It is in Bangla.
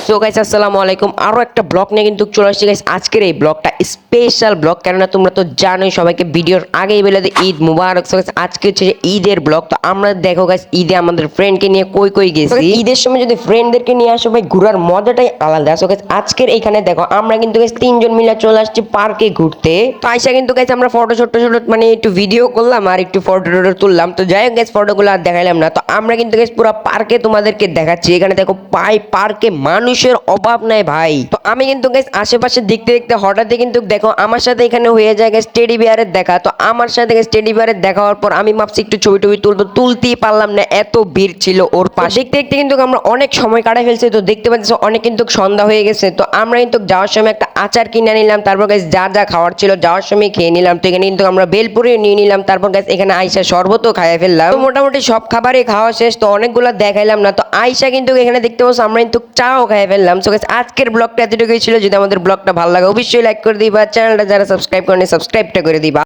সো গাইস আসসালামু আলাইকুম আরো একটা ব্লগ নিয়ে কিন্তু চলে আসছি গাইস। আজকের এই ব্লগটা স্পেশাল ব্লগ, কেননা তোমরা তো জানোই সবাইকে ভিডিওর আগেই বলে দিই ঈদ মুবারক। সো গাইস আজকে হচ্ছে যে ঈদের ব্লগ। তো আমরা দেখো গাইস ঈদে আমাদের ফ্রেন্ডকে নিয়ে কই কই গেছি। ঈদের সময় যদি ফ্রেন্ডদেরকে নিয়ে আসো ভাই, ঘোরার মজাটাই আলাদা। সো গাইস আজকের এইখানে দেখো আমরা কিন্তু গাইস তিনজন মিলে চলে আসছি পার্কে ঘুরতে। তো আইসা কিন্তু গাইস আমরা ফটো ছোট মানে একটু ভিডিও করলাম আর একটু ফটো তুললাম। তো যাই হোক গাইস ফটোগুলো আর দেখাইলাম না। তো আমরা কিন্তু গাইস পুরো পার্কে তোমাদেরকে দেখাচ্ছি। এখানে দেখো পার্কে মানুষের অভাব নাই ভাই। তো আমি কিন্তু গাইস আশেপাশে দেখতে দেখতে হঠাৎই কিন্তু দেখো আমার সাথে এখানে হয়ে যায় গাইস টেডি বিয়ারের দেখা। তো আমার সাথে গাইস টেডি বিয়ারের দেখা হওয়ার পর আমি ভাবছি একটু ছবি টবি তুলবো, তুলতেই পারলাম না, এত ভিড় ছিল ওর পাশে। দেখতে দেখতে কিন্তু আমরা অনেক সময় কাটাই ফেলছি। তো দেখতে পাচ্ছি অনেক কিন্তু সন্ধ্যা হয়ে গেছে। তো আমরা কিন্তু যাওয়ার সময় একটা আচার কিনে নিলাম, তারপর গাইস যা যা খাওয়ার ছিল যাওয়ার সময় খেয়ে নিলাম। তো এখানে কিন্তু আমরা বেলপুরি নিয়ে নিলাম, তারপর গাইস এখানে আইসা শরবতও খাইয়ে ফেললাম। তো মোটামুটি সব খাবারই খাওয়া শেষ। তো অনেকগুলো দেখাইলাম না। তো আইসা কিন্তু এখানে দেখতে পাচ্ছ আমরা কিন্তু চাও খাইয়ে ফেললাম। সো গাইস আজকের ব্লগটা এতটুকুই ছিল। যদি আমাদের ব্লগটা ভালো লাগে অবশ্যই লাইক করে দিবা, চ্যানেলটা যারা সাবস্ক্রাইব করেনি সাবস্ক্রাইবটা করে দিবা।